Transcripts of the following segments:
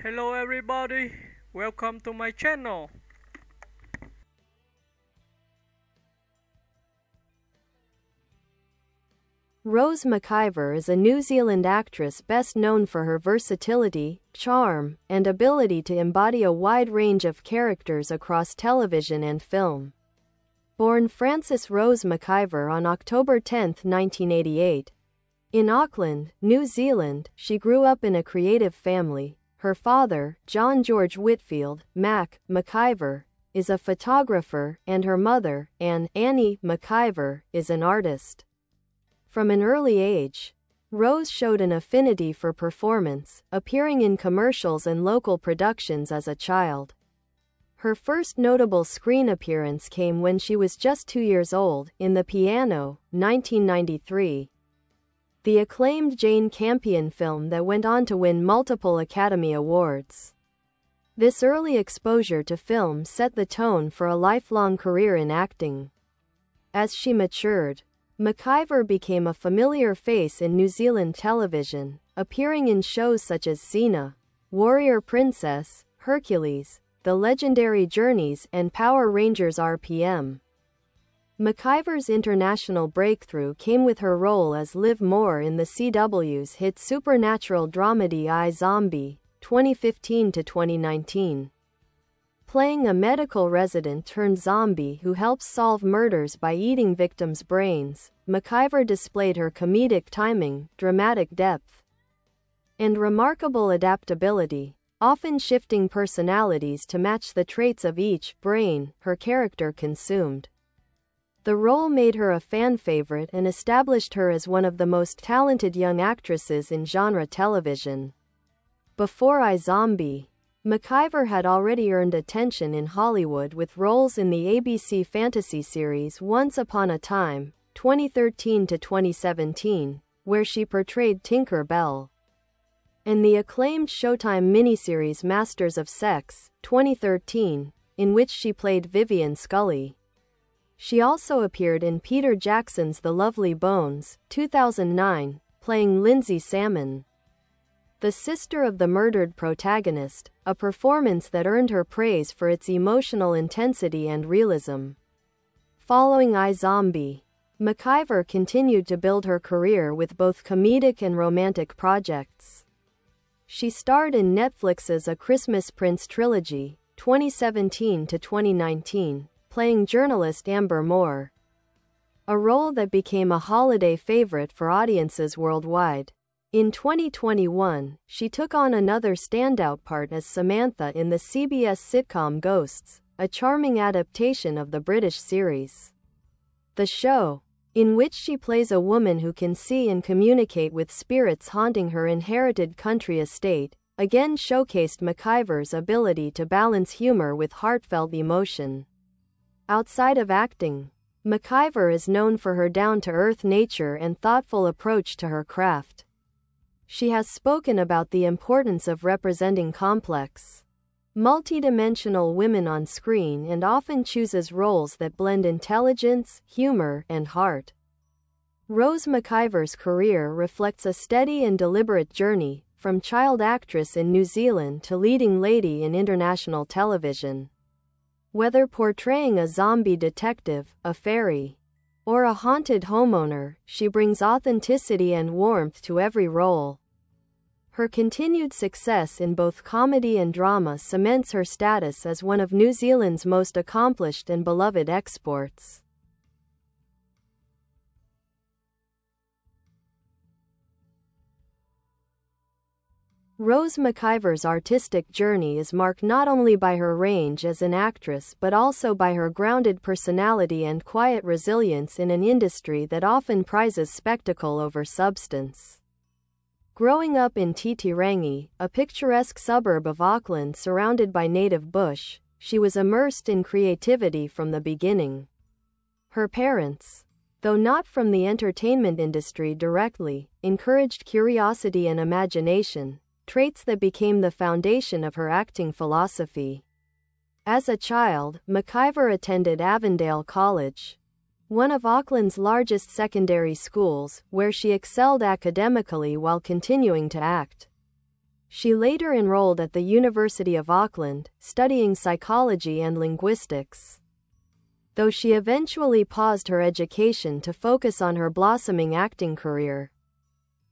Hello everybody, welcome to my channel. Rose McIver is a New Zealand actress best known for her versatility, charm, and ability to embody a wide range of characters across television and film. Born Frances Rose McIver on October 10, 1988. In Auckland, New Zealand, she grew up in a creative family. Her father, George Whitfield, McIver, is a photographer, and her mother, Annie McIver, is an artist. From an early age, Rose showed an affinity for performance, appearing in commercials and local productions as a child. Her first notable screen appearance came when she was just 2 years old, in The Piano, 1993. The acclaimed Jane Campion film that went on to win multiple Academy Awards. This early exposure to film set the tone for a lifelong career in acting. As she matured, McIver became a familiar face in New Zealand television, appearing in shows such as Xena, Warrior Princess, Hercules, The Legendary Journeys, and Power Rangers RPM. McIver's international breakthrough came with her role as Liv Moore in the CW's hit supernatural dramedy iZombie, 2015-2019. Playing a medical resident turned zombie who helps solve murders by eating victims' brains, McIver displayed her comedic timing, dramatic depth, and remarkable adaptability, often shifting personalities to match the traits of each brain her character consumed. The role made her a fan favorite and established her as one of the most talented young actresses in genre television. Before iZombie, McIver had already earned attention in Hollywood with roles in the ABC fantasy series Once Upon a Time, 2013-2017, where she portrayed Tinker Bell, and the acclaimed Showtime miniseries Masters of Sex, 2013, in which she played Vivian Scully. She also appeared in Peter Jackson's The Lovely Bones, 2009, playing Lindsay Salmon, the sister of the murdered protagonist, a performance that earned her praise for its emotional intensity and realism. Following iZombie, McIver continued to build her career with both comedic and romantic projects. She starred in Netflix's A Christmas Prince trilogy, 2017-2019, playing journalist Amber Moore, a role that became a holiday favorite for audiences worldwide. In 2021, she took on another standout part as Samantha in the CBS sitcom Ghosts, a charming adaptation of the British series. The show, in which she plays a woman who can see and communicate with spirits haunting her inherited country estate, again showcased McIver's ability to balance humor with heartfelt emotion. Outside of acting, McIver is known for her down-to-earth nature and thoughtful approach to her craft. She has spoken about the importance of representing complex, multidimensional women on screen and often chooses roles that blend intelligence, humor, and heart. Rose McIver's career reflects a steady and deliberate journey, from child actress in New Zealand to leading lady in international television. Whether portraying a zombie detective, a fairy, or a haunted homeowner, she brings authenticity and warmth to every role. Her continued success in both comedy and drama cements her status as one of New Zealand's most accomplished and beloved exports. Rose McIver's artistic journey is marked not only by her range as an actress but also by her grounded personality and quiet resilience in an industry that often prizes spectacle over substance. Growing up in Titirangi, a picturesque suburb of Auckland surrounded by native bush, she was immersed in creativity from the beginning. Her parents, though not from the entertainment industry directly, encouraged curiosity and imagination, traits that became the foundation of her acting philosophy. As a child, McIver attended Avondale College, one of Auckland's largest secondary schools, where she excelled academically while continuing to act. She later enrolled at the University of Auckland, studying psychology and linguistics. Though she eventually paused her education to focus on her blossoming acting career.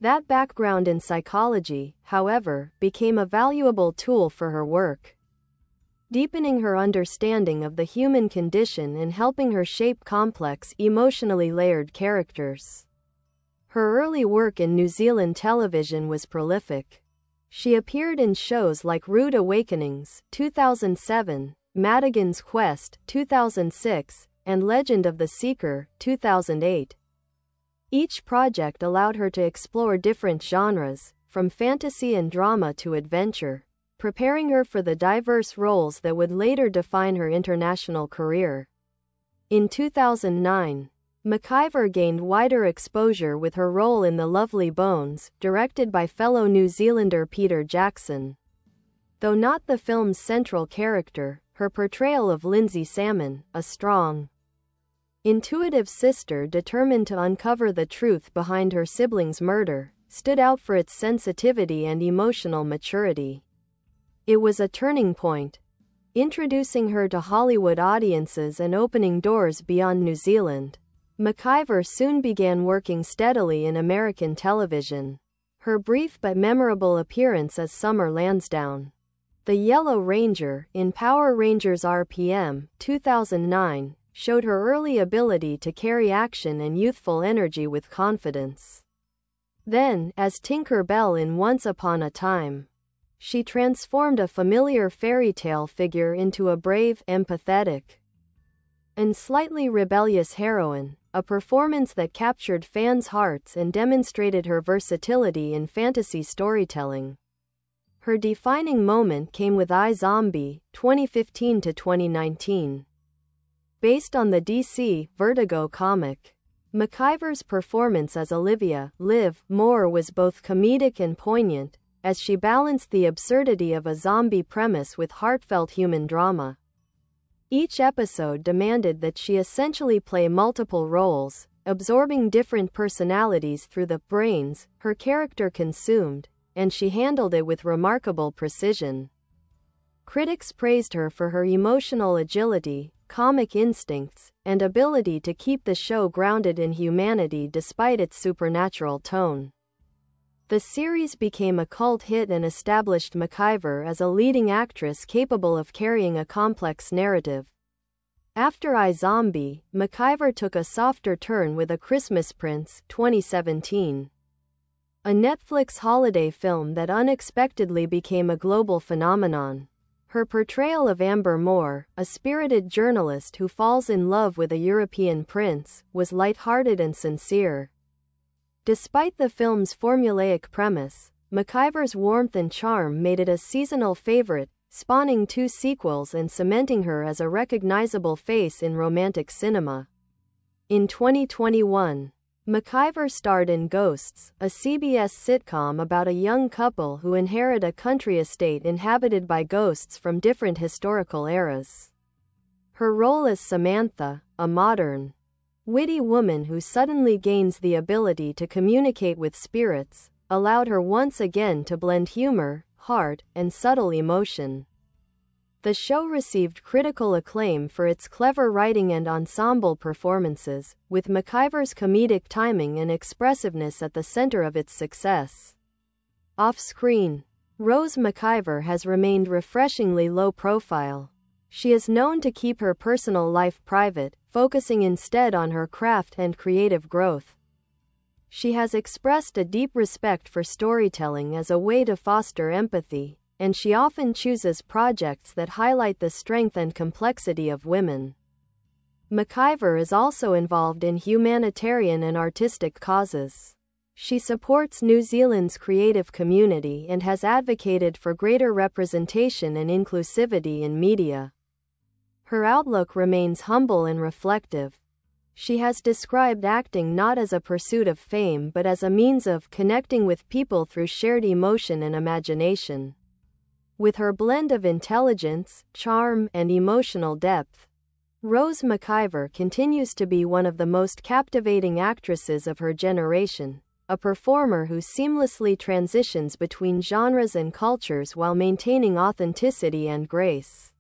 That background in psychology, however, became a valuable tool for her work, deepening her understanding of the human condition and helping her shape complex, emotionally layered characters. Her early work in New Zealand television was prolific. She appeared in shows like Rude Awakenings, 2007, Madigan's Quest, 2006, and Legend of the Seeker, 2008. Each project allowed her to explore different genres, from fantasy and drama to adventure, preparing her for the diverse roles that would later define her international career. In 2009, McIver gained wider exposure with her role in The Lovely Bones, directed by fellow New Zealander Peter Jackson. Though not the film's central character, her portrayal of Lindsay Salmon, a strong, intuitive sister determined to uncover the truth behind her sibling's murder, stood out for its sensitivity and emotional maturity. It was a turning point, introducing her to Hollywood audiences and opening doors beyond New Zealand. McIver soon began working steadily in American television. Her brief but memorable appearance as Summer Lansdowne, the Yellow Ranger, in Power Rangers RPM, 2009, showed her early ability to carry action and youthful energy with confidence. Then, as Tinker Bell in Once Upon a Time, she transformed a familiar fairy tale figure into a brave, empathetic, and slightly rebellious heroine, a performance that captured fans' hearts and demonstrated her versatility in fantasy storytelling. Her defining moment came with iZombie, 2015 to 2019. Based on the DC Vertigo comic, McIver's performance as Olivia Liv Moore was both comedic and poignant, as she balanced the absurdity of a zombie premise with heartfelt human drama. Each episode demanded that she essentially play multiple roles, absorbing different personalities through the brains her character consumed, and she handled it with remarkable precision. Critics praised her for her emotional agility, comic instincts, and ability to keep the show grounded in humanity despite its supernatural tone. The series became a cult hit and established McIver as a leading actress capable of carrying a complex narrative. After iZombie, McIver took a softer turn with A Christmas Prince, 2017. A Netflix holiday film that unexpectedly became a global phenomenon. Her portrayal of Amber Moore, a spirited journalist who falls in love with a European prince, was lighthearted and sincere. Despite the film's formulaic premise, McIver's warmth and charm made it a seasonal favorite, spawning 2 sequels and cementing her as a recognizable face in romantic cinema. In 2021, McIver starred in Ghosts, a CBS sitcom about a young couple who inherit a country estate inhabited by ghosts from different historical eras. Her role as Samantha, a modern, witty woman who suddenly gains the ability to communicate with spirits, allowed her once again to blend humor, heart, and subtle emotion. The show received critical acclaim for its clever writing and ensemble performances, with McIver's comedic timing and expressiveness at the center of its success. Off-screen, Rose McIver has remained refreshingly low profile. She is known to keep her personal life private, focusing instead on her craft and creative growth. She has expressed a deep respect for storytelling as a way to foster empathy, and she often chooses projects that highlight the strength and complexity of women. McIver is also involved in humanitarian and artistic causes. She supports New Zealand's creative community and has advocated for greater representation and inclusivity in media. Her outlook remains humble and reflective. She has described acting not as a pursuit of fame but as a means of connecting with people through shared emotion and imagination. With her blend of intelligence, charm, and emotional depth, Rose McIver continues to be one of the most captivating actresses of her generation, a performer who seamlessly transitions between genres and cultures while maintaining authenticity and grace.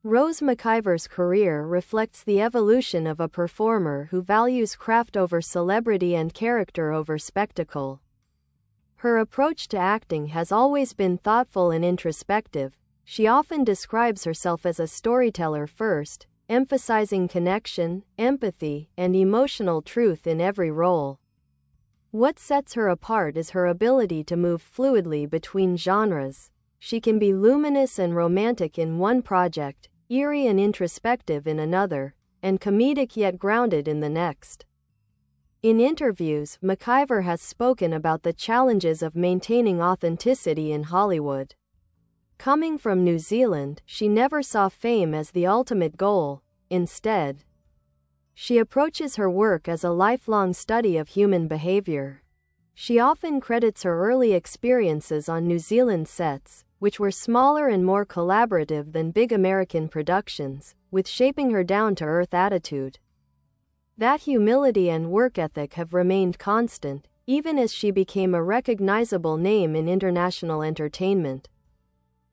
Rose McIver's career reflects the evolution of a performer who values craft over celebrity and character over spectacle. Her approach to acting has always been thoughtful and introspective. She often describes herself as a storyteller first, emphasizing connection, empathy, and emotional truth in every role. What sets her apart is her ability to move fluidly between genres. She can be luminous and romantic in one project, eerie and introspective in another, and comedic yet grounded in the next. In interviews, McIver has spoken about the challenges of maintaining authenticity in Hollywood. Coming from New Zealand, she never saw fame as the ultimate goal. Instead, she approaches her work as a lifelong study of human behavior. She often credits her early experiences on New Zealand sets, which were smaller and more collaborative than big American productions, with shaping her down-to-earth attitude. That humility and work ethic have remained constant, even as she became a recognizable name in international entertainment.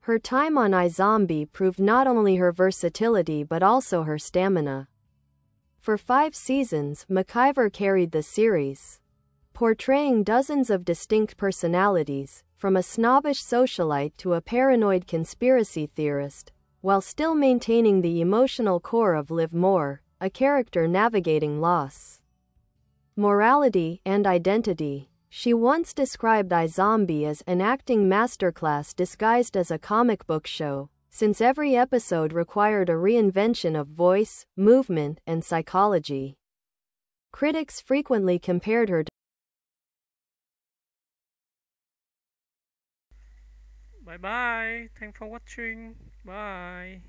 Her time on iZombie proved not only her versatility but also her stamina. For 5 seasons, McIver carried the series, portraying dozens of distinct personalities, from a snobbish socialite to a paranoid conspiracy theorist, while still maintaining the emotional core of Liv Moore, a character navigating loss, morality, and identity. She once described iZombie as an acting masterclass disguised as a comic book show, since every episode required a reinvention of voice, movement, and psychology. Critics frequently compared her to Bye bye. Thanks for watching. Bye.